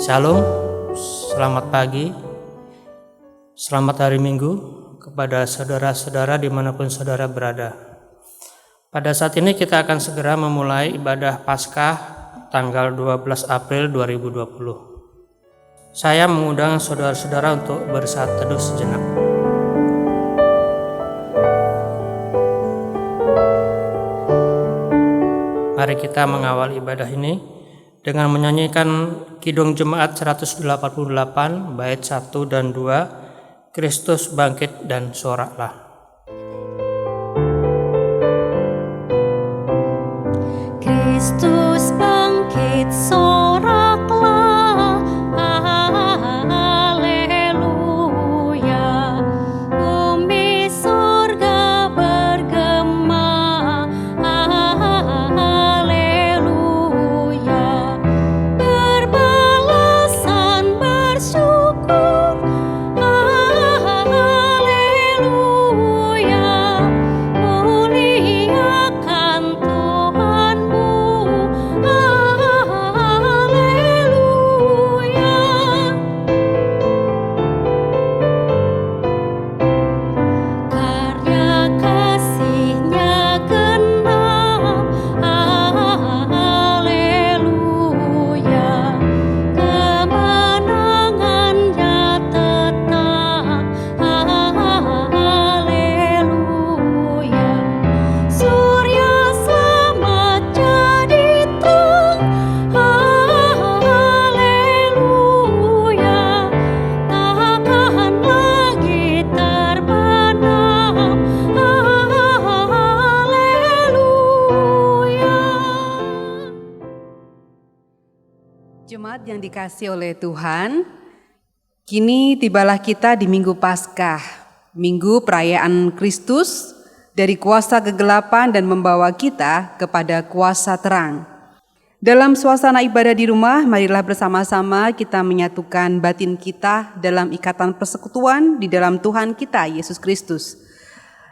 Shalom, selamat pagi, selamat hari Minggu kepada saudara-saudara dimanapun saudara berada. Pada saat ini kita akan segera memulai ibadah Paskah tanggal 12 April 2020. Saya mengundang saudara-saudara untuk bersaat teduh sejenak. Mari kita mengawal ibadah ini dengan menyanyikan Kidung Jemaat 188 bait 1 dan 2, Kristus bangkit dan soraklah. Kristus bangkit soraklah, haleluya. Bumi sorga bergema, haleluya. Berbalasan bersyukur, haleluya. Muliakan Tuhanmu, haleluya. Karya kasih-Nya genap, haleluya. Kemenangan-Nya tetap, haleluya. Surya selamat jadi terang, haleluya. Takkan lagi terbenam, haleluya. Jemaat yang dikasihi oleh Tuhan, kini tibalah kita di Minggu Paskah, Minggu perayaan Kristus dari kuasa kegelapan dan membawa kita kepada kuasa terang. Dalam suasana ibadah di rumah, marilah bersama-sama kita menyatukan batin kita dalam ikatan persekutuan di dalam Tuhan kita, Yesus Kristus.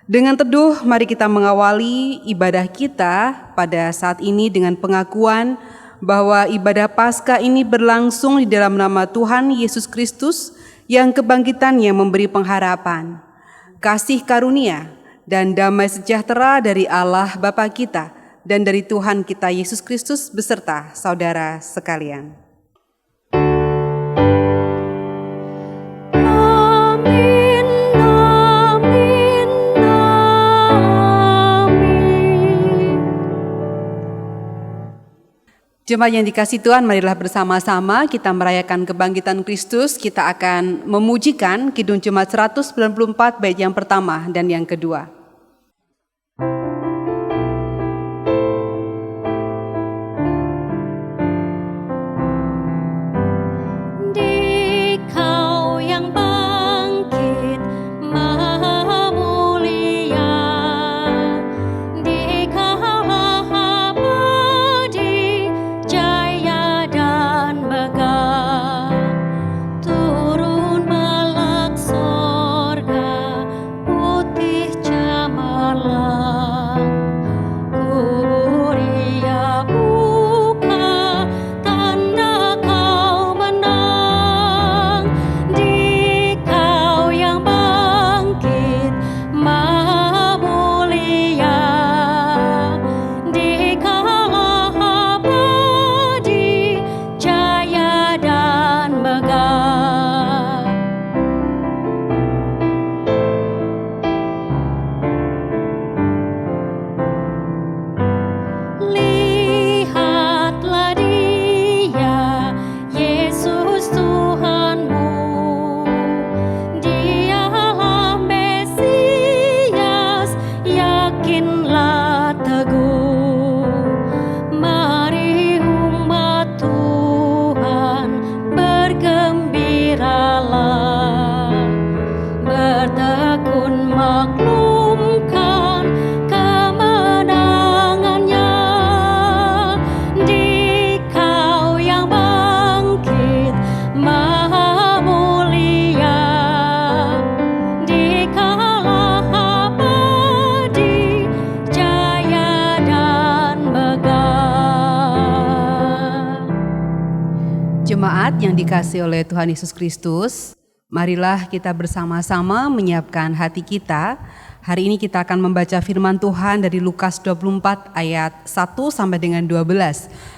Dengan teduh, mari kita mengawali ibadah kita pada saat ini dengan pengakuan bahwa ibadah Paskah ini berlangsung di dalam nama Tuhan Yesus Kristus yang kebangkitannya memberi pengharapan, kasih karunia, dan damai sejahtera dari Allah Bapa kita dan dari Tuhan kita Yesus Kristus beserta saudara sekalian. Amin, amin, amin. Jemaat yang dikasihi Tuhan, marilah bersama-sama kita merayakan kebangkitan Kristus. Kita akan memujikan Kidung Jemaat 194 bait yang pertama dan yang kedua. Dikau yang bangkit maha mulia, Dikaulah abadi, jaya dan megah. Turun melek sorga, putih dikasihi oleh Tuhan Yesus Kristus, marilah kita bersama-sama menyiapkan hati kita. Hari ini kita akan membaca firman Tuhan dari Lukas 24 ayat 1 sampai dengan 12.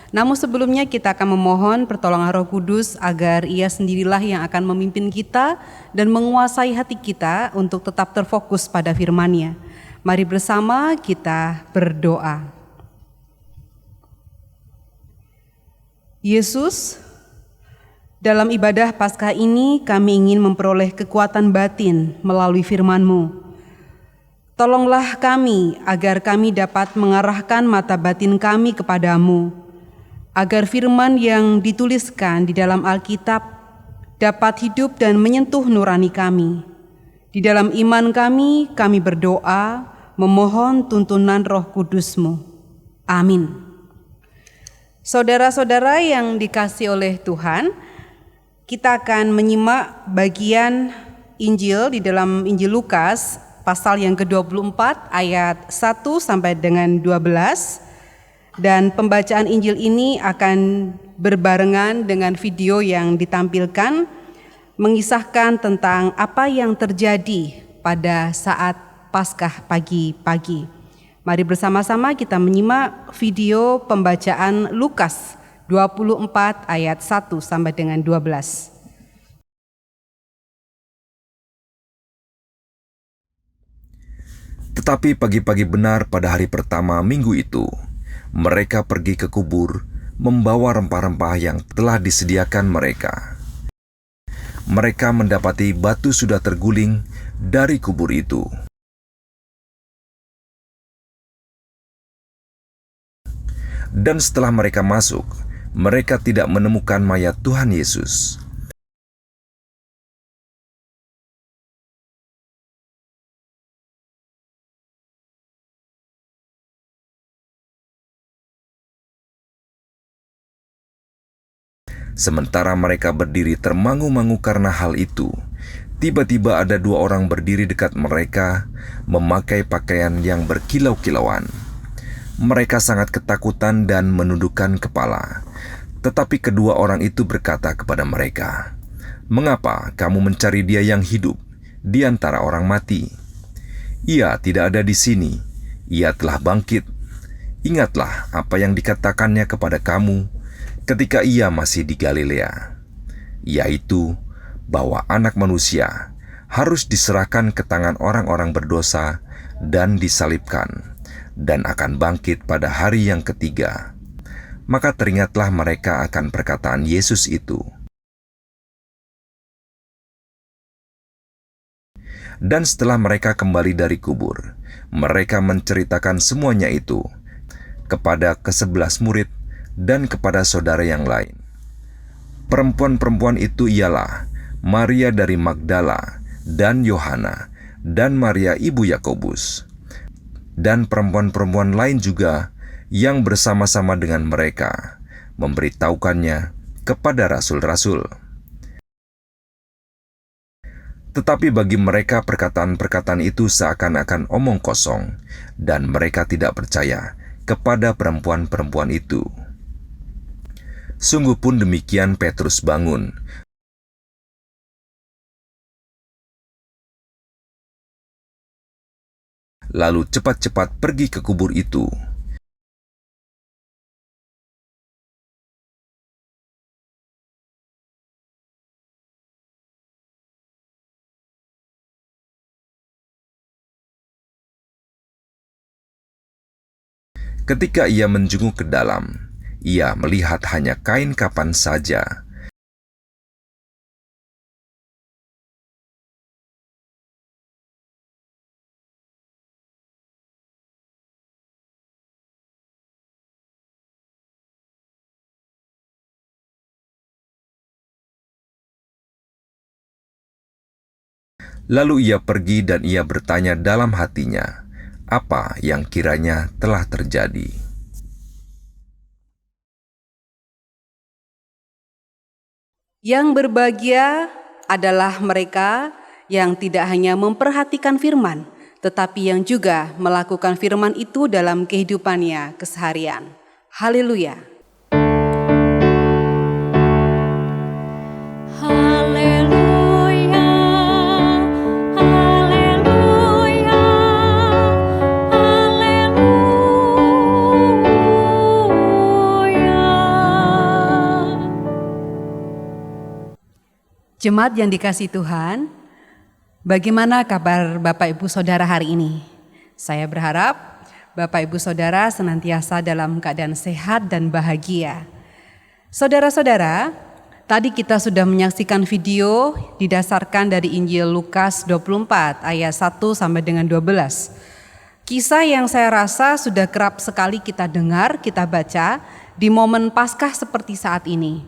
Namun sebelumnya kita akan memohon pertolongan Roh Kudus agar Ia sendirilah yang akan memimpin kita dan menguasai hati kita untuk tetap terfokus pada firman-Nya. Mari bersama kita berdoa. Yesus, dalam ibadah Paskah ini kami ingin memperoleh kekuatan batin melalui firman-Mu. Tolonglah kami agar kami dapat mengarahkan mata batin kami kepadamu, agar firman yang dituliskan di dalam Alkitab dapat hidup dan menyentuh nurani kami. Di dalam iman kami berdoa, memohon tuntunan Roh Kudus-Mu. Amin. Saudara-saudara yang dikasihi oleh Tuhan, kita akan menyimak bagian Injil di dalam Injil Lukas pasal yang ke-24 ayat 1 sampai dengan 12. Dan pembacaan Injil ini akan berbarengan dengan video yang ditampilkan mengisahkan tentang apa yang terjadi pada saat Paskah pagi-pagi. Mari bersama-sama kita menyimak video pembacaan Lukas 24 ayat 1 sampai dengan 12. Tetapi pagi-pagi benar pada hari pertama minggu itu, mereka pergi ke kubur, membawa rempah-rempah yang telah disediakan mereka. Mereka mendapati batu sudah terguling dari kubur itu. Dan setelah mereka masuk, mereka tidak menemukan mayat Tuhan Yesus. Sementara mereka berdiri termangu-mangu karena hal itu, tiba-tiba ada dua orang berdiri dekat mereka, memakai pakaian yang berkilau-kilauan. Mereka sangat ketakutan dan menundukkan kepala. Tetapi kedua orang itu berkata kepada mereka, "Mengapa kamu mencari Dia yang hidup di antara orang mati? Ia tidak ada di sini, Ia telah bangkit. Ingatlah apa yang dikatakannya kepada kamu ketika Ia masih di Galilea, yaitu bahwa Anak Manusia harus diserahkan ke tangan orang-orang berdosa dan disalibkan, dan akan bangkit pada hari yang ketiga." Maka teringatlah mereka akan perkataan Yesus itu. Dan setelah mereka kembali dari kubur, mereka menceritakan semuanya itu kepada ke-11 murid dan kepada saudara yang lain. Perempuan-perempuan itu ialah Maria dari Magdala dan Yohana dan Maria ibu Yakobus, dan perempuan-perempuan lain juga yang bersama-sama dengan mereka memberitahukannya kepada rasul-rasul. Tetapi bagi mereka perkataan-perkataan itu seakan-akan omong kosong, dan mereka tidak percaya kepada perempuan-perempuan itu. Sungguh pun demikian Petrus bangun, lalu cepat-cepat pergi ke kubur itu. Ketika ia menjenguk ke dalam, ia melihat hanya kain kapan saja. Lalu ia pergi dan ia bertanya dalam hatinya, apa yang kiranya telah terjadi. Yang berbahagia adalah mereka yang tidak hanya memperhatikan firman, tetapi yang juga melakukan firman itu dalam kehidupannya keseharian. Haleluya. Jemaat yang dikasihi Tuhan, bagaimana kabar Bapak Ibu Saudara hari ini? Saya berharap Bapak Ibu Saudara senantiasa dalam keadaan sehat dan bahagia. Saudara-saudara, tadi kita sudah menyaksikan video didasarkan dari Injil Lukas 24 ayat 1 sampai dengan 12. Kisah yang saya rasa sudah kerap sekali kita dengar, kita baca di momen Paskah seperti saat ini.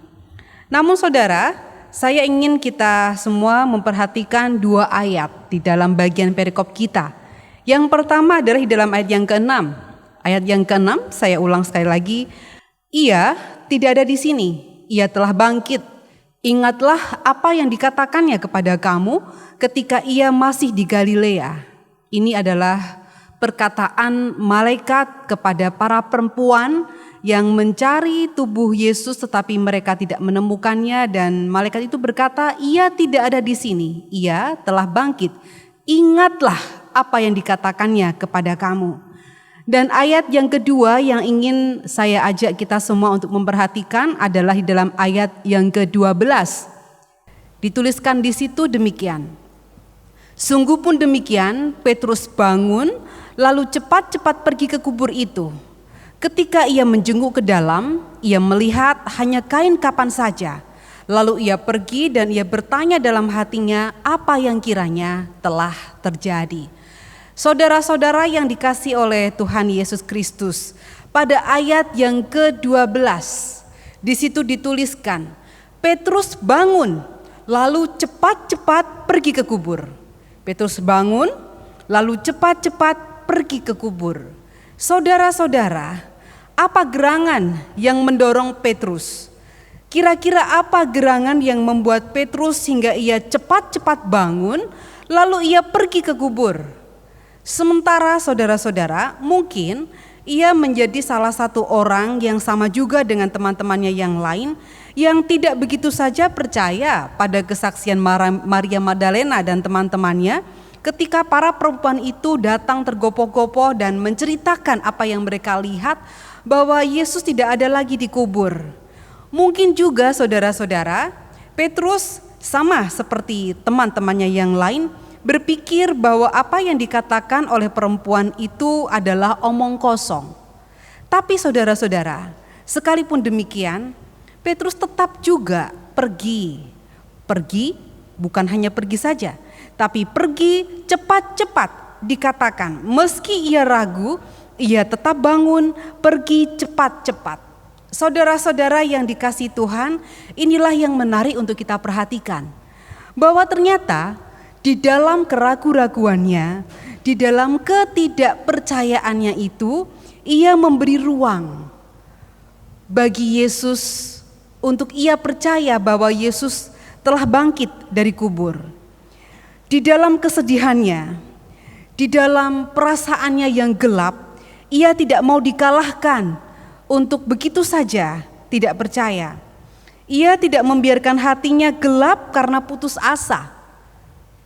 Namun saudara, saya ingin kita semua memperhatikan dua ayat di dalam bagian perikop kita. Yang pertama adalah di dalam ayat yang ke-6. Ayat yang ke-6, saya ulang sekali lagi. Ia tidak ada di sini, ia telah bangkit. Ingatlah apa yang dikatakannya kepada kamu ketika ia masih di Galilea. Ini adalah perkataan malaikat kepada para perempuan yang mencari tubuh Yesus tetapi mereka tidak menemukannya, dan malaikat itu berkata, ia tidak ada di sini, ia telah bangkit. Ingatlah apa yang dikatakannya kepada kamu. Dan ayat yang kedua yang ingin saya ajak kita semua untuk memperhatikan adalah di dalam ayat yang ke-12. Dituliskan di situ demikian. Sungguh pun demikian, Petrus bangun lalu cepat-cepat pergi ke kubur itu. Ketika ia menjenguk ke dalam, ia melihat hanya kain kapan saja. Lalu ia pergi dan ia bertanya dalam hatinya apa yang kiranya telah terjadi. Saudara-saudara yang dikasihi oleh Tuhan Yesus Kristus, pada ayat yang ke-12, di situ dituliskan, Petrus bangun, lalu cepat-cepat pergi ke kubur. Petrus bangun, lalu cepat-cepat pergi ke kubur. Saudara-saudara, apa gerangan yang mendorong Petrus? Kira-kira apa gerangan yang membuat Petrus hingga ia cepat-cepat bangun, lalu ia pergi ke kubur? Sementara saudara-saudara, mungkin ia menjadi salah satu orang yang sama juga dengan teman-temannya yang lain, yang tidak begitu saja percaya pada kesaksian Maria Magdalena dan teman-temannya, ketika para perempuan itu datang tergopoh-gopoh dan menceritakan apa yang mereka lihat, bahwa Yesus tidak ada lagi di kubur. Mungkin juga saudara-saudara, Petrus sama seperti teman-temannya yang lain, berpikir bahwa apa yang dikatakan oleh perempuan itu adalah omong kosong. Tapi saudara-saudara, sekalipun demikian, Petrus tetap juga pergi. Pergi bukan hanya pergi saja, tapi pergi cepat-cepat. Dikatakan meski ia ragu, ia tetap bangun, pergi cepat-cepat. Saudara-saudara yang dikasihi Tuhan, inilah yang menarik untuk kita perhatikan. Bahwa ternyata di dalam keraguan-raguannya, di dalam ketidakpercayaannya itu, ia memberi ruang bagi Yesus untuk ia percaya bahwa Yesus telah bangkit dari kubur. Di dalam kesedihannya, di dalam perasaannya yang gelap, ia tidak mau dikalahkan untuk begitu saja tidak percaya. Ia tidak membiarkan hatinya gelap karena putus asa.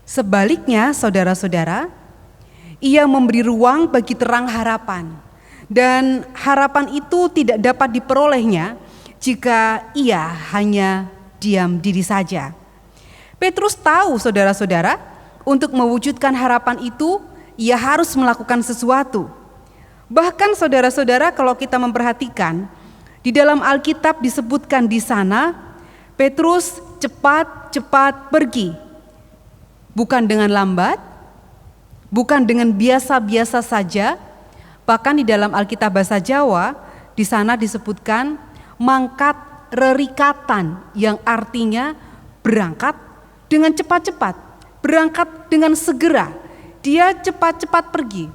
Sebaliknya, saudara-saudara, ia memberi ruang bagi terang harapan. Dan harapan itu tidak dapat diperolehnya jika ia hanya diam diri saja. Petrus tahu, saudara-saudara, untuk mewujudkan harapan itu, ia harus melakukan sesuatu. Bahkan saudara-saudara, kalau kita memperhatikan, di dalam Alkitab disebutkan di sana, Petrus cepat-cepat pergi. Bukan dengan lambat, bukan dengan biasa-biasa saja, bahkan di dalam Alkitab bahasa Jawa, di sana disebutkan mangkat rerikatan, yang artinya berangkat dengan cepat-cepat, berangkat dengan segera. Dia cepat-cepat pergi.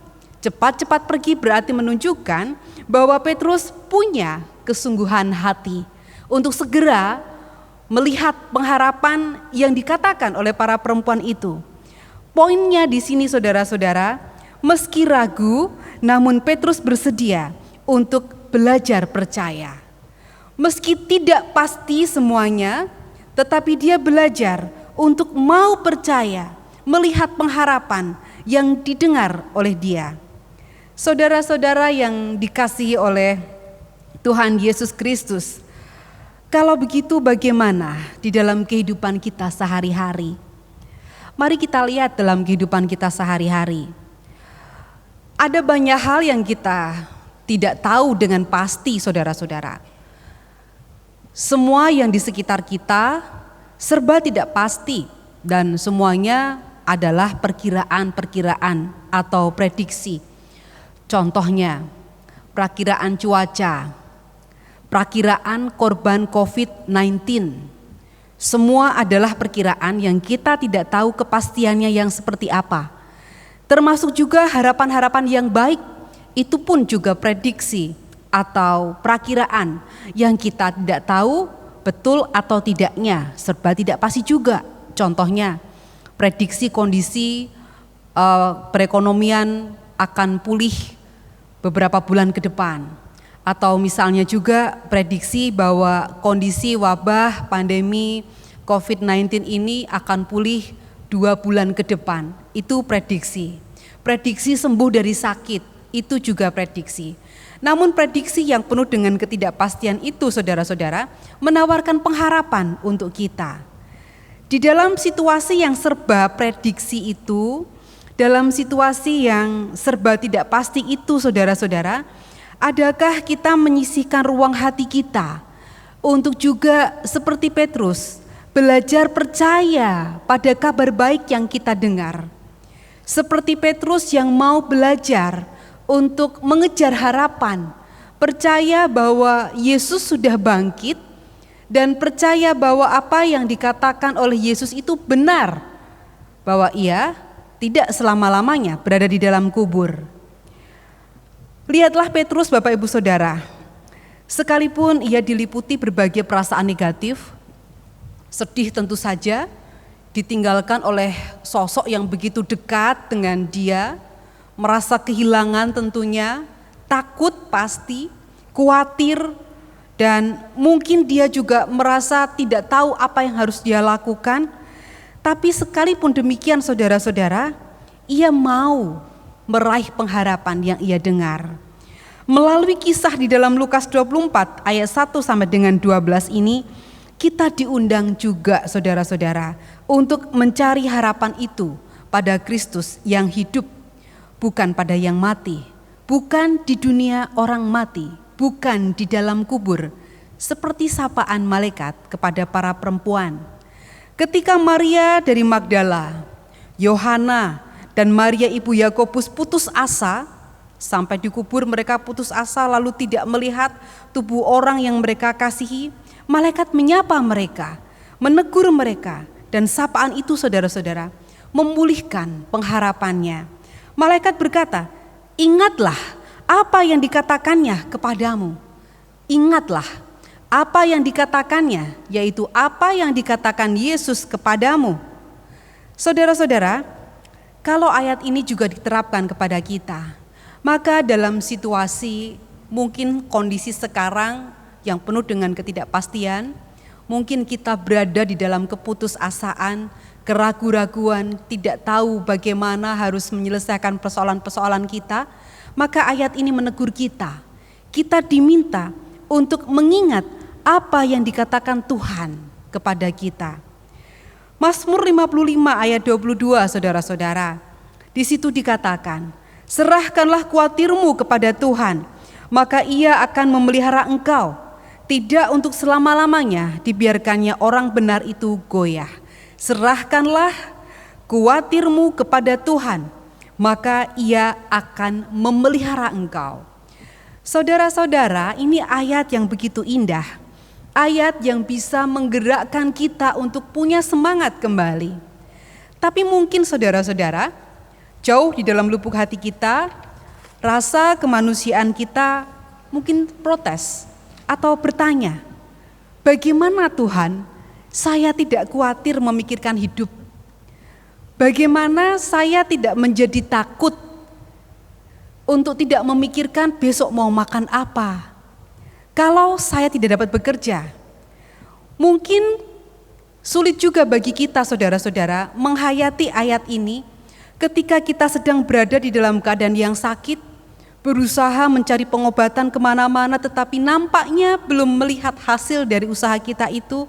Cepat-cepat pergi berarti menunjukkan bahwa Petrus punya kesungguhan hati untuk segera melihat pengharapan yang dikatakan oleh para perempuan itu. Poinnya di sini saudara-saudara, meski ragu, namun Petrus bersedia untuk belajar percaya. Meski tidak pasti semuanya, tetapi dia belajar untuk mau percaya, melihat pengharapan yang didengar oleh dia. Saudara-saudara yang dikasihi oleh Tuhan Yesus Kristus, Kalau begitu bagaimana di dalam kehidupan kita sehari-hari? Mari kita lihat dalam kehidupan kita sehari-hari. Ada banyak hal yang kita tidak tahu dengan pasti, saudara-saudara. Semua yang di sekitar kita serba tidak pasti dan semuanya adalah perkiraan-perkiraan atau prediksi. Contohnya, perakiraan cuaca, perakiraan korban COVID-19. Semua adalah perkiraan yang kita tidak tahu kepastiannya yang seperti apa. Termasuk juga harapan-harapan yang baik, itu pun juga prediksi atau perakiraan yang kita tidak tahu betul atau tidaknya, serba tidak pasti juga. Contohnya, prediksi kondisi perekonomian akan pulih beberapa bulan ke depan. Atau misalnya juga prediksi bahwa kondisi wabah pandemi COVID-19 ini akan pulih 2 bulan ke depan. Itu prediksi. Prediksi sembuh dari sakit, itu juga prediksi. Namun prediksi yang penuh dengan ketidakpastian itu, saudara-saudara, menawarkan pengharapan untuk kita. Di dalam situasi yang serba prediksi itu, dalam situasi yang serba tidak pasti itu, saudara-saudara, adakah kita menyisihkan ruang hati kita untuk juga seperti Petrus, belajar percaya pada kabar baik yang kita dengar? Seperti Petrus yang mau belajar untuk mengejar harapan, percaya bahwa Yesus sudah bangkit dan percaya bahwa apa yang dikatakan oleh Yesus itu benar, bahwa ia tidak selama-lamanya berada di dalam kubur. Lihatlah Petrus, Bapak Ibu Saudara, sekalipun ia diliputi berbagai perasaan negatif, sedih tentu saja, ditinggalkan oleh sosok yang begitu dekat dengan dia, merasa kehilangan tentunya, takut pasti, khawatir, dan mungkin dia juga merasa tidak tahu apa yang harus dia lakukan. Tapi sekalipun demikian, saudara-saudara, ia mau meraih pengharapan yang ia dengar. Melalui kisah di dalam Lukas 24 ayat 1 sampai dengan 12 ini, kita diundang juga, saudara-saudara, untuk mencari harapan itu pada Kristus yang hidup, bukan pada yang mati, bukan di dunia orang mati, bukan di dalam kubur, seperti sapaan malaikat kepada para perempuan. Ketika Maria dari Magdala, Yohana, dan Maria ibu Yakobus putus asa, sampai di kubur mereka putus asa lalu tidak melihat tubuh orang yang mereka kasihi, malaikat menyapa mereka, menegur mereka, dan sapaan itu, saudara-saudara, memulihkan pengharapannya. Malaikat berkata, ingatlah apa yang dikatakannya kepadamu. Ingatlah apa yang dikatakannya, yaitu apa yang dikatakan Yesus kepadamu. Saudara-saudara, kalau ayat ini juga diterapkan kepada kita, maka dalam situasi mungkin kondisi sekarang yang penuh dengan ketidakpastian, mungkin kita berada di dalam keputusasaan, keraguan-raguan, tidak tahu bagaimana harus menyelesaikan persoalan-persoalan kita, maka ayat ini menegur kita. Kita diminta untuk mengingat apa yang dikatakan Tuhan kepada kita. Mazmur 55 ayat 22, saudara-saudara, di situ dikatakan, serahkanlah khawatirmu kepada Tuhan, maka ia akan memelihara engkau. Tidak untuk selama-lamanya dibiarkannya orang benar itu goyah. Serahkanlah khawatirmu kepada Tuhan, maka ia akan memelihara engkau. Saudara-saudara, ini ayat yang begitu indah. Ayat yang bisa menggerakkan kita untuk punya semangat kembali. Tapi mungkin saudara-saudara, jauh di dalam lubuk hati kita, rasa kemanusiaan kita mungkin protes atau bertanya, bagaimana Tuhan, saya tidak khawatir memikirkan hidup. Bagaimana saya tidak menjadi takut untuk tidak memikirkan besok mau makan apa. Kalau saya tidak dapat bekerja, mungkin sulit juga bagi kita, saudara-saudara, menghayati ayat ini ketika kita sedang berada di dalam keadaan yang sakit, berusaha mencari pengobatan kemana-mana, tetapi nampaknya belum melihat hasil dari usaha kita itu,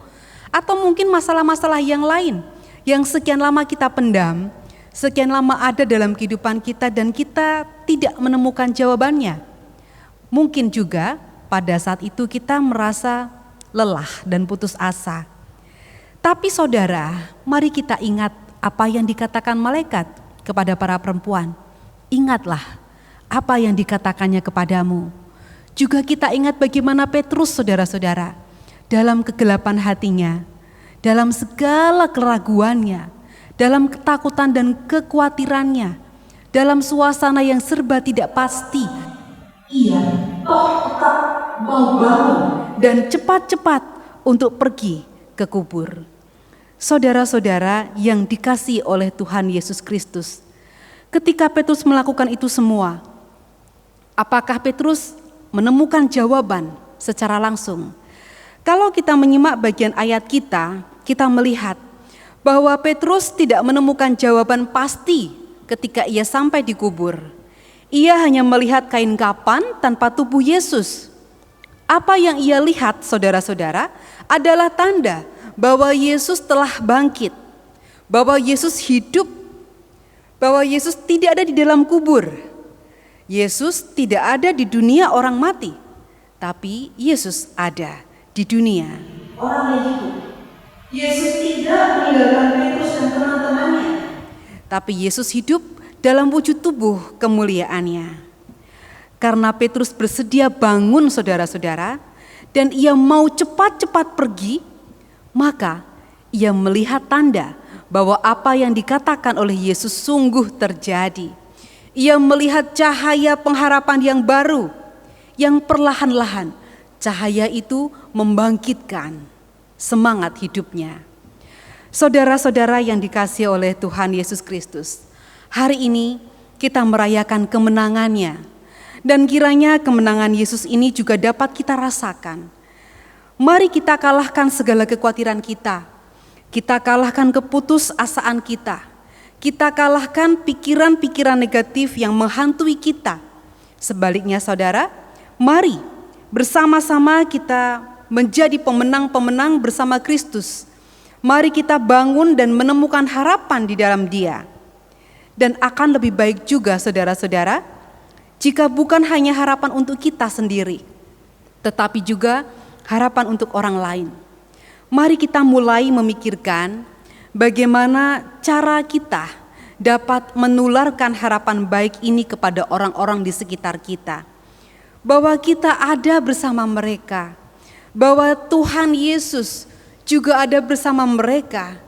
atau mungkin masalah-masalah yang lain yang sekian lama kita pendam, sekian lama ada dalam kehidupan kita dan kita tidak menemukan jawabannya. Mungkin juga pada saat itu kita merasa lelah dan putus asa. Tapi saudara, mari kita ingat apa yang dikatakan malaikat kepada para perempuan. Ingatlah apa yang dikatakannya kepadamu. Juga kita ingat bagaimana Petrus, saudara-saudara, dalam kegelapan hatinya, dalam segala keraguannya, dalam ketakutan dan kekhawatirannya, dalam suasana yang serba tidak pasti, ia tetap mau bangun dan cepat-cepat untuk pergi ke kubur. Saudara-saudara yang dikasihi oleh Tuhan Yesus Kristus, ketika Petrus melakukan itu semua, apakah Petrus menemukan jawaban secara langsung? Kalau kita menyimak bagian ayat kita melihat bahwa Petrus tidak menemukan jawaban pasti ketika ia sampai di kubur. Ia hanya melihat kain kafan tanpa tubuh Yesus. Apa yang ia lihat, saudara-saudara, adalah tanda bahwa Yesus telah bangkit, bahwa Yesus hidup, bahwa Yesus tidak ada di dalam kubur. Yesus tidak ada di dunia orang mati, tapi Yesus ada di dunia orang yang hidup. Yesus tidak meninggalkan Petrus dan teman-temannya, tapi Yesus hidup dalam wujud tubuh kemuliaannya. Karena Petrus bersedia bangun, saudara-saudara, dan ia mau cepat-cepat pergi, maka ia melihat tanda bahwa apa yang dikatakan oleh Yesus sungguh terjadi. Ia melihat cahaya pengharapan yang baru, yang perlahan-lahan cahaya itu membangkitkan semangat hidupnya. Saudara-saudara yang dikasihi oleh Tuhan Yesus Kristus, hari ini kita merayakan kemenangannya, dan kiranya kemenangan Yesus ini juga dapat kita rasakan. Mari kita kalahkan segala kekhawatiran kita kalahkan keputusasaan kita kalahkan pikiran-pikiran negatif yang menghantui kita. Sebaliknya saudara, mari bersama-sama kita menjadi pemenang-pemenang bersama Kristus. Mari kita bangun dan menemukan harapan di dalam Dia. Dan akan lebih baik juga saudara-saudara, jika bukan hanya harapan untuk kita sendiri, tetapi juga harapan untuk orang lain. Mari kita mulai memikirkan bagaimana cara kita dapat menularkan harapan baik ini kepada orang-orang di sekitar kita. Bahwa kita ada bersama mereka, bahwa Tuhan Yesus juga ada bersama mereka.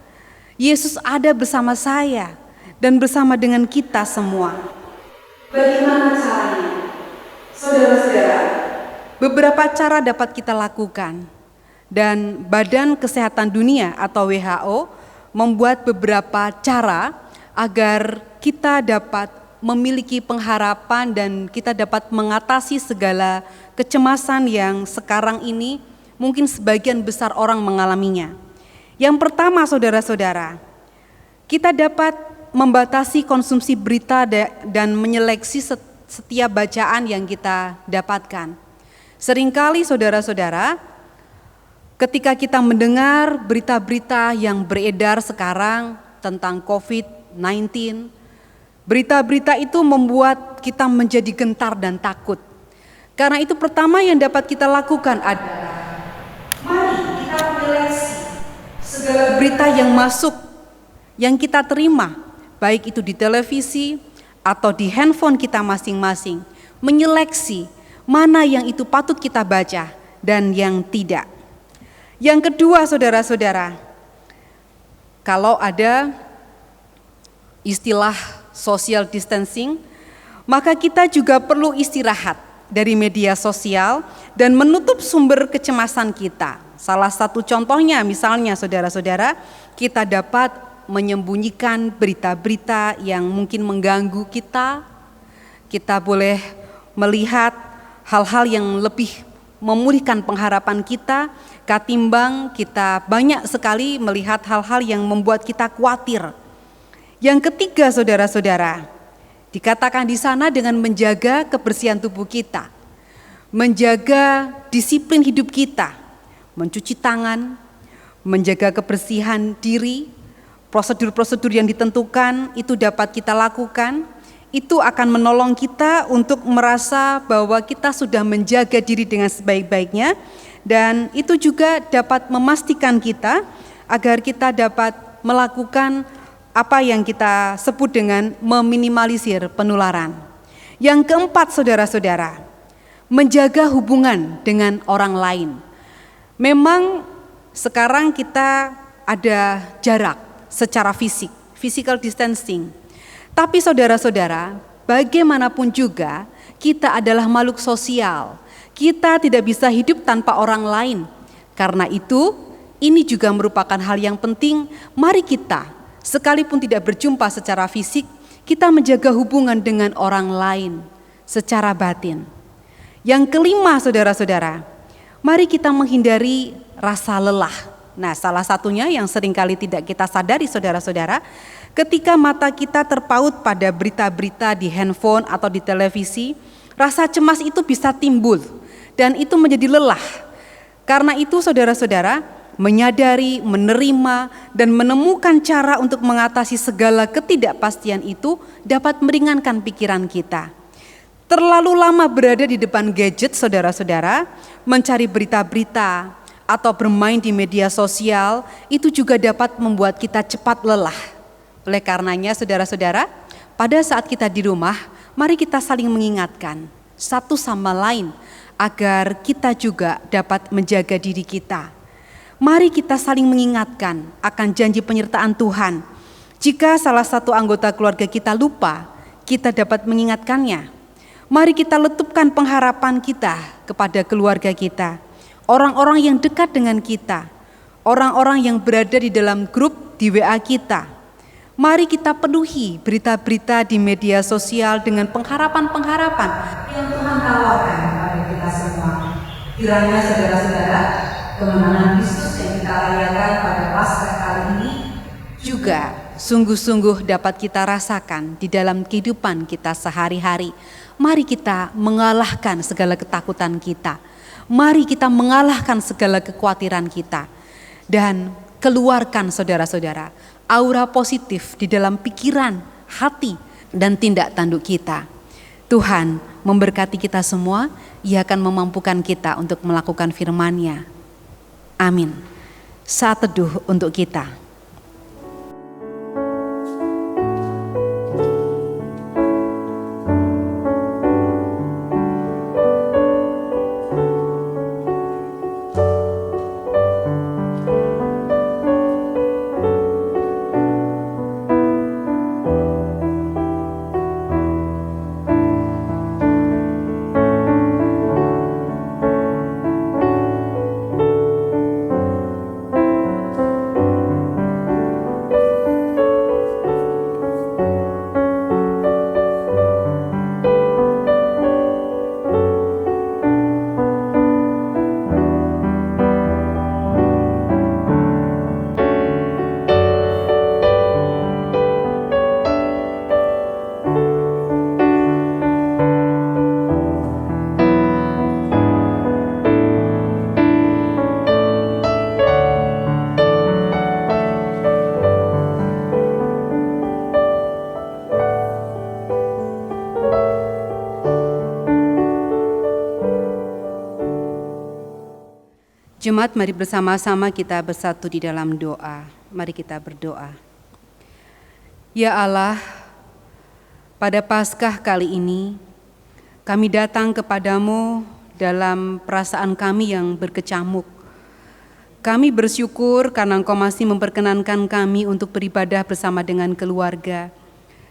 Yesus ada bersama saya dan bersama dengan kita semua. Bagaimana caranya? Saudara-saudara, beberapa cara dapat kita lakukan. Dan Badan Kesehatan Dunia atau WHO membuat beberapa cara agar kita dapat memiliki pengharapan dan kita dapat mengatasi segala kecemasan yang sekarang ini mungkin sebagian besar orang mengalaminya. Yang pertama saudara-saudara, kita dapat membatasi konsumsi berita dan menyeleksi setiap bacaan yang kita dapatkan. Seringkali saudara-saudara, ketika kita mendengar berita-berita yang beredar sekarang tentang COVID-19, berita-berita itu membuat kita menjadi gentar dan takut. Karena itu pertama yang dapat kita lakukan adalah mari kita menyeleksi segala berita yang masuk, yang kita terima, baik itu di televisi atau di handphone kita masing-masing. Menyeleksi mana yang itu patut kita baca dan yang tidak. Yang kedua saudara-saudara, kalau ada istilah social distancing, maka kita juga perlu istirahat dari media sosial dan menutup sumber kecemasan kita. Salah satu contohnya misalnya saudara-saudara, kita dapat menyembunyikan berita-berita yang mungkin mengganggu kita. Kita boleh melihat hal-hal yang lebih memulihkan pengharapan kita, ketimbang kita banyak sekali melihat hal-hal yang membuat kita khawatir. Yang ketiga saudara-saudara, Dikatakan di sana dengan menjaga kebersihan tubuh kita, menjaga disiplin hidup kita, mencuci tangan, menjaga kebersihan diri, prosedur-prosedur yang ditentukan itu dapat kita lakukan. Itu akan menolong kita untuk merasa bahwa kita sudah menjaga diri dengan sebaik-baiknya, dan itu juga dapat memastikan kita agar kita dapat melakukan apa yang kita sebut dengan meminimalisir penularan. Yang keempat, saudara-saudara, menjaga hubungan dengan orang lain. Memang sekarang kita ada jarak secara fisik, physical distancing. Tapi saudara-saudara, bagaimanapun juga kita adalah makhluk sosial. Kita tidak bisa hidup tanpa orang lain. Karena itu, ini juga merupakan hal yang penting. Mari kita, sekalipun tidak berjumpa secara fisik, kita menjaga hubungan dengan orang lain secara batin. Yang kelima, saudara-saudara, mari kita menghindari rasa lelah. Nah, salah satunya yang seringkali tidak kita sadari, saudara-saudara, ketika mata kita terpaut pada berita-berita di handphone atau di televisi, rasa cemas itu bisa timbul dan itu menjadi lelah. Karena itu, saudara-saudara, menyadari, menerima, dan menemukan cara untuk mengatasi segala ketidakpastian itu dapat meringankan pikiran kita. Terlalu lama berada di depan gadget, saudara-saudara, mencari berita-berita atau bermain di media sosial, itu juga dapat membuat kita cepat lelah. Oleh karenanya, saudara-saudara, pada saat kita di rumah, mari kita saling mengingatkan satu sama lain agar kita juga dapat menjaga diri kita. Mari kita saling mengingatkan akan janji penyertaan Tuhan. Jika salah satu anggota keluarga kita lupa, kita dapat mengingatkannya. Mari kita letupkan pengharapan kita kepada keluarga kita, orang-orang yang dekat dengan kita, orang-orang yang berada di dalam grup di WA kita. Mari kita penuhi berita-berita di media sosial dengan pengharapan-pengharapan yang Tuhan tawarkan kepada kita semua. Kiranya saudara-saudara, kemenangan Kristus yang kita rayakan pada Paskah kali ini juga sungguh-sungguh dapat kita rasakan di dalam kehidupan kita sehari-hari. Mari kita mengalahkan segala ketakutan kita. Mari kita mengalahkan segala kekhawatiran kita. Dan keluarkan, saudara-saudara, aura positif di dalam pikiran, hati, dan tindak tanduk kita. Tuhan memberkati kita semua. Ia akan memampukan kita untuk melakukan firman-Nya. Amin. Saat teduh untuk kita. Jemaat, mari bersama-sama kita bersatu di dalam doa. Mari kita berdoa. Ya Allah, pada Paskah kali ini, kami datang kepadamu dalam perasaan kami yang berkecamuk. Kami bersyukur karena Engkau masih memperkenankan kami untuk beribadah bersama dengan keluarga.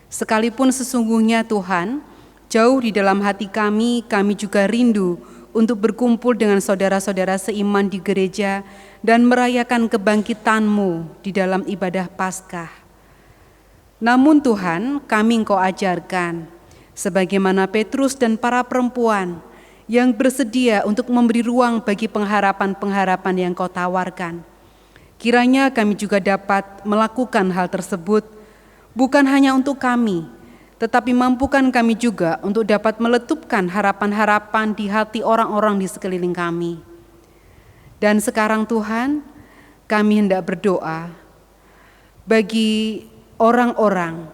Sekalipun sesungguhnya Tuhan, jauh di dalam hati kami juga rindu untuk berkumpul dengan saudara-saudara seiman di gereja dan merayakan kebangkitan-Mu di dalam ibadah Paskah. Namun Tuhan, kami Engkau ajarkan, sebagaimana Petrus dan para perempuan yang bersedia untuk memberi ruang bagi pengharapan-pengharapan yang Kau tawarkan. Kiranya kami juga dapat melakukan hal tersebut, bukan hanya untuk kami, tetapi mampukan kami juga untuk dapat meletupkan harapan-harapan di hati orang-orang di sekeliling kami. Dan sekarang Tuhan, kami hendak berdoa bagi orang-orang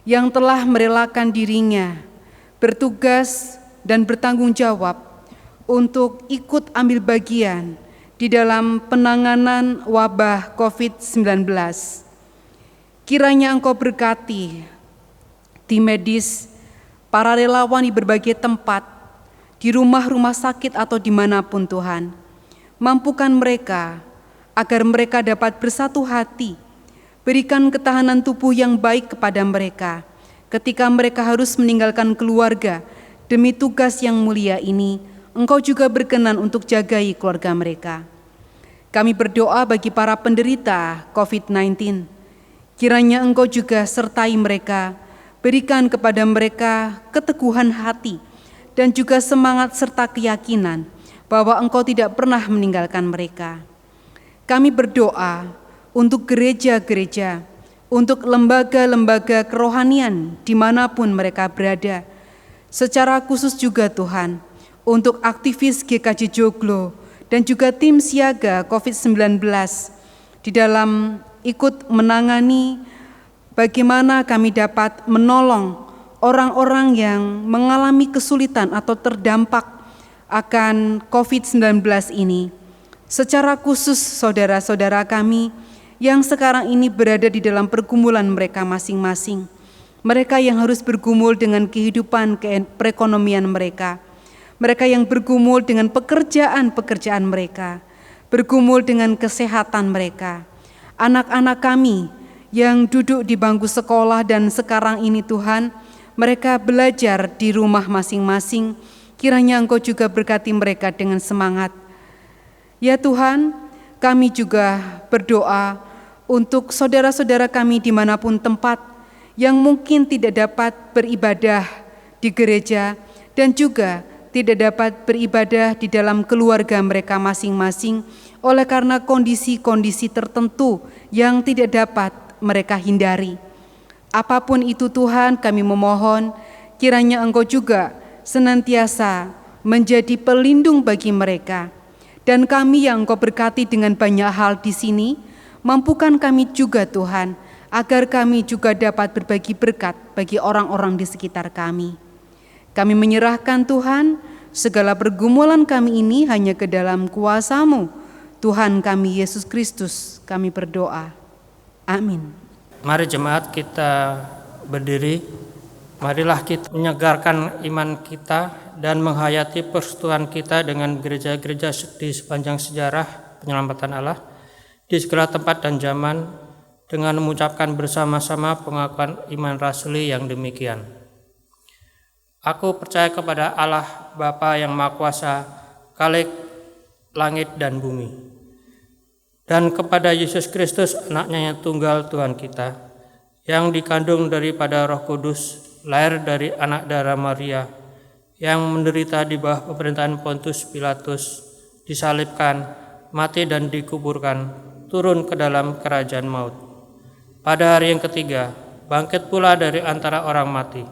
yang telah merelakan dirinya bertugas dan bertanggung jawab untuk ikut ambil bagian di dalam penanganan wabah COVID-19. Kiranya Engkau berkati tim medis, para relawan di berbagai tempat, di rumah-rumah sakit atau dimanapun Tuhan. Mampukan mereka agar mereka dapat bersatu hati, berikan ketahanan tubuh yang baik kepada mereka ketika mereka harus meninggalkan keluarga demi tugas yang mulia ini. Engkau juga berkenan untuk jagai keluarga mereka. Kami berdoa bagi para penderita COVID-19. Kiranya Engkau juga sertai mereka, berikan kepada mereka keteguhan hati dan juga semangat serta keyakinan bahwa Engkau tidak pernah meninggalkan mereka. Kami berdoa untuk gereja-gereja, untuk lembaga-lembaga kerohanian dimanapun mereka berada. Secara khusus juga Tuhan, untuk aktivis GKJ Joglo dan juga tim siaga COVID-19 di dalam ikut menangani bagaimana kami dapat menolong orang-orang yang mengalami kesulitan atau terdampak akan COVID-19 ini. Secara khusus saudara-saudara kami yang sekarang ini berada di dalam pergumulan mereka masing-masing. Mereka yang harus bergumul dengan kehidupan perekonomian mereka. Mereka yang bergumul dengan pekerjaan-pekerjaan mereka. Bergumul dengan kesehatan mereka. Anak-anak kami yang duduk di bangku sekolah dan sekarang ini Tuhan, mereka belajar di rumah masing-masing. Kiranya Engkau juga berkati mereka dengan semangat. Ya Tuhan, kami juga berdoa untuk saudara-saudara kami dimanapun tempat yang mungkin tidak dapat beribadah di gereja dan juga tidak dapat beribadah di dalam keluarga mereka masing-masing oleh karena kondisi-kondisi tertentu yang tidak dapat mereka hindari. Apapun itu Tuhan, kami memohon kiranya Engkau juga senantiasa menjadi pelindung bagi mereka. Dan kami yang Engkau berkati dengan banyak hal di sini, mampukan kami juga Tuhan, agar kami juga dapat berbagi berkat bagi orang-orang di sekitar kami. Kami menyerahkan Tuhan, segala pergumulan kami ini hanya ke dalam kuasa-Mu. Tuhan kami Yesus Kristus, kami berdoa. Amin. Mari jemaat kita berdiri. Marilah kita menyegarkan iman kita dan menghayati persekutuan kita dengan gereja-gereja di sepanjang sejarah penyelamatan Allah di segala tempat dan zaman dengan mengucapkan bersama-sama pengakuan iman rasuli yang demikian. Aku percaya kepada Allah Bapa yang Maha Kuasa, Khalik langit dan bumi, dan kepada Yesus Kristus anaknya yang tunggal Tuhan kita, yang dikandung daripada Roh Kudus, lahir dari anak darah Maria, yang menderita di bawah pemerintahan Pontius Pilatus, disalibkan, mati dan dikuburkan, turun ke dalam kerajaan maut. Pada hari yang ketiga, bangkit pula dari antara orang mati,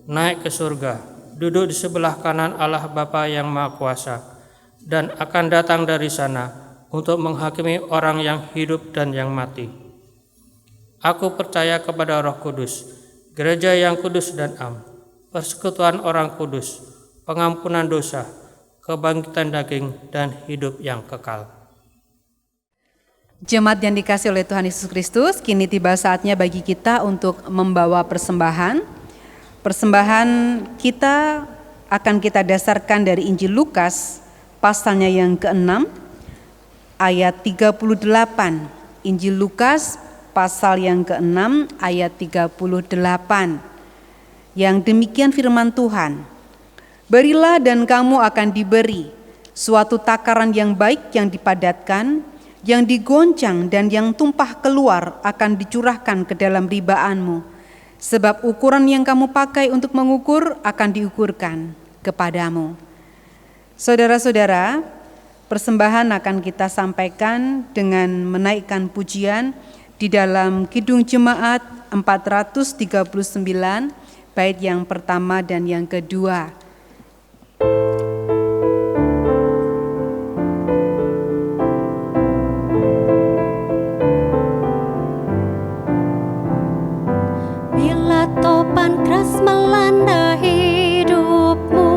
naik ke surga, duduk di sebelah kanan Allah Bapa yang Maha Kuasa, dan akan datang dari sana untuk menghakimi orang yang hidup dan yang mati. Aku percaya kepada Roh Kudus, gereja yang kudus dan am, persekutuan orang kudus, pengampunan dosa, kebangkitan daging, dan hidup yang kekal. Jemaat yang dikasihi oleh Tuhan Yesus Kristus, kini tiba saatnya bagi kita untuk membawa persembahan. Persembahan kita akan kita dasarkan dari Injil Lukas, pasalnya yang ke-6, ayat 38. Injil Lukas, pasal yang ke-6, ayat 38. Yang demikian firman Tuhan. Berilah dan kamu akan diberi, suatu takaran yang baik yang dipadatkan, yang digoncang dan yang tumpah keluar akan dicurahkan ke dalam ribaanmu. Sebab ukuran yang kamu pakai untuk mengukur akan diukurkan kepadamu. Saudara-saudara, persembahan akan kita sampaikan dengan menaikkan pujian di dalam Kidung Jemaat 439 bait yang pertama dan yang kedua. Bila topan keras melanda hidupmu,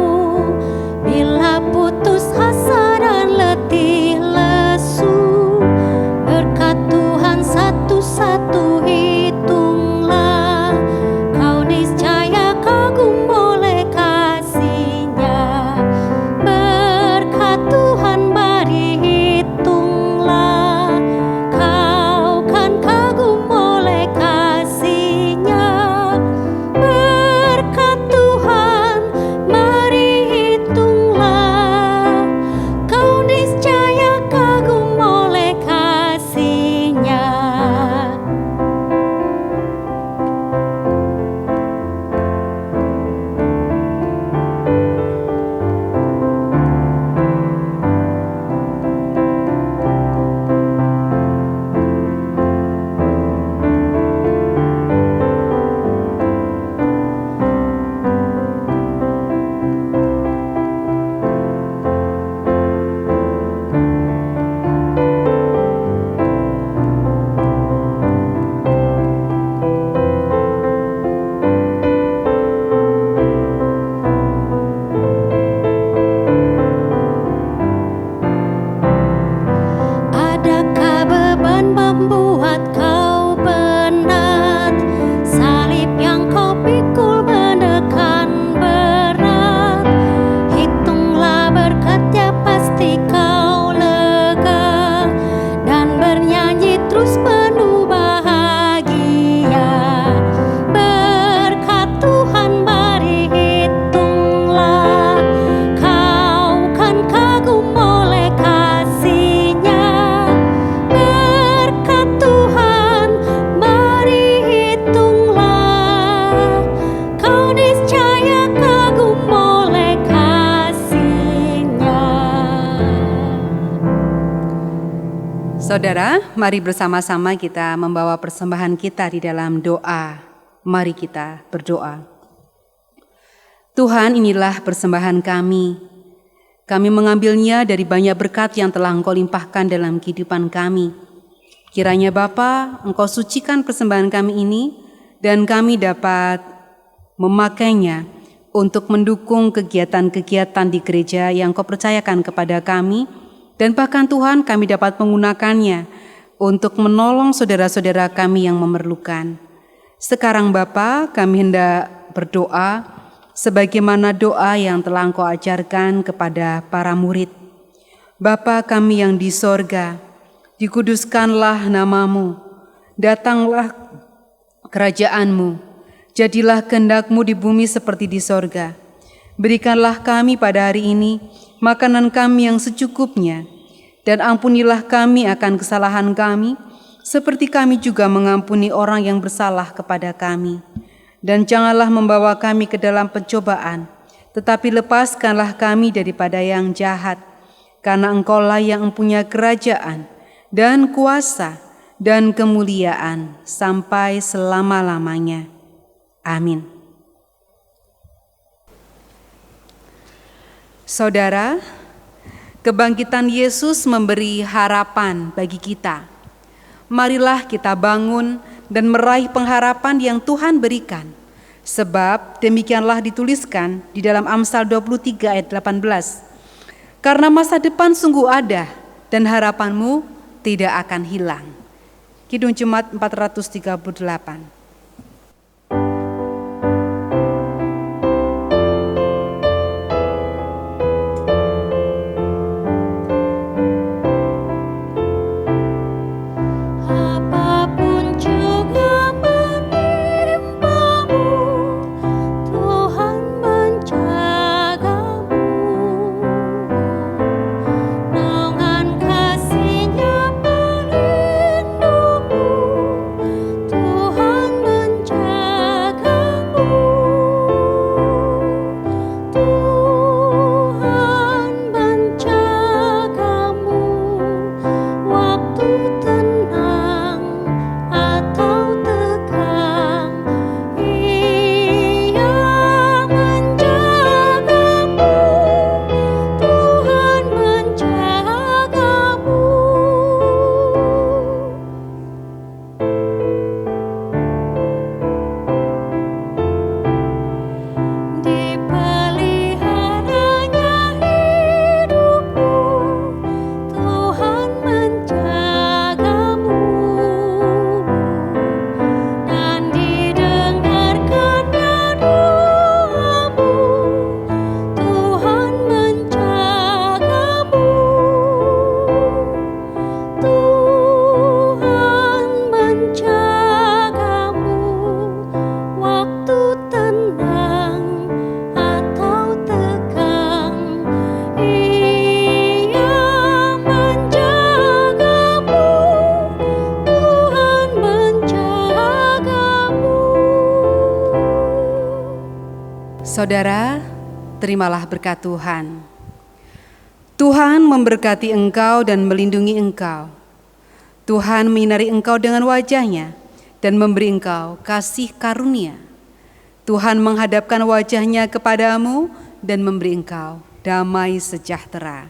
bila putus asa dan letih lesu, berkat Tuhan satu-satu hitunglah, kau niscaya kagum oleh kasih-Nya. Berkat Tuhan mari hitunglah, kau kan kagum oleh kasih-Nya. Berkat Tuhan mari hitunglah, kau niscaya kagum oleh kasih-Nya. Adakah beban membuat kau penat? Salib yang kau pikul menekan berat. Hitunglah berkat-Nya pasti kau lega, dan bernyanyi terus penuh bahagia. Berkat Tuhan mari hitunglah, kau kan kagum oleh kasih-Nya. Berkat Tuhan mari hitunglah, kau niscaya kagum oleh kasih-Nya. Saudara, mari bersama-sama kita membawa persembahan kita di dalam doa. Mari kita berdoa. Tuhan, inilah persembahan kami. Kami mengambilnya dari banyak berkat yang telah Engkau limpahkan dalam kehidupan kami. Kiranya Bapa, Engkau sucikan persembahan kami ini, dan kami dapat memakainya untuk mendukung kegiatan-kegiatan di gereja yang Engkau percayakan kepada kami. Dan bahkan Tuhan, kami dapat menggunakannya untuk menolong saudara-saudara kami yang memerlukan. Sekarang Bapa, kami hendak berdoa sebagaimana doa yang telah Engkau ajarkan kepada para murid. Bapa kami yang di sorga, dikuduskanlah nama-Mu, datanglah kerajaan-Mu, jadilah kehendak-Mu di bumi seperti di sorga. Berikanlah kami pada hari ini makanan kami yang secukupnya, dan ampunilah kami akan kesalahan kami, seperti kami juga mengampuni orang yang bersalah kepada kami. Dan janganlah membawa kami ke dalam pencobaan, tetapi lepaskanlah kami daripada yang jahat, karena Engkau-lah yang mempunyai kerajaan, dan kuasa, dan kemuliaan, sampai selama-lamanya. Amin. Saudara, kebangkitan Yesus memberi harapan bagi kita. Marilah kita bangun dan meraih pengharapan yang Tuhan berikan. Sebab demikianlah dituliskan di dalam Amsal 23 ayat 18. Karena masa depan sungguh ada dan harapanmu tidak akan hilang. Kidung Jemaat 438. Apapun juga menimpamu, Tuhan menjagamu. Naungan kasih-Nya melindungimu, Tuhan Saudara, terimalah berkat Tuhan. Tuhan memberkati engkau dan melindungi engkau. Tuhan menyinari engkau dengan wajah-Nya dan memberi engkau kasih karunia. Tuhan menghadapkan wajah-Nya kepadamu dan memberi engkau damai sejahtera.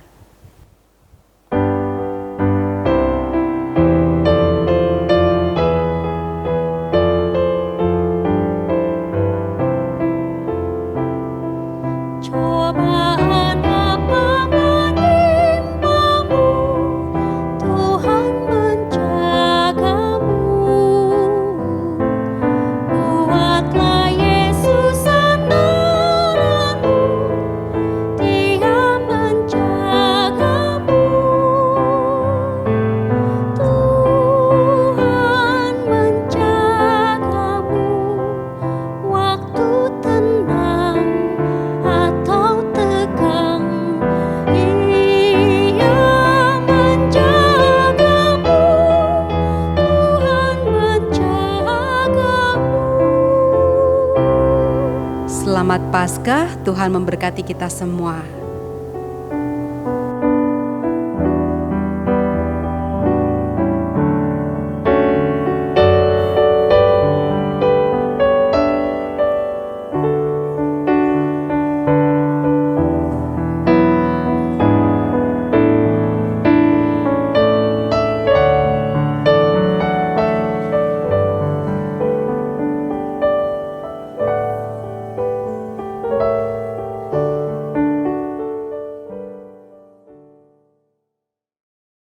Cobaan apa menimpamu, Tuhan menjagamu. Buatlah Yesus sandaranmu, Dia menjagamu. Tuhan menjagamu waktu tenang atau tegang. Ia menjagamu, Tuhan menjagamu. Selamat Paskah, Tuhan memberkati kita semua.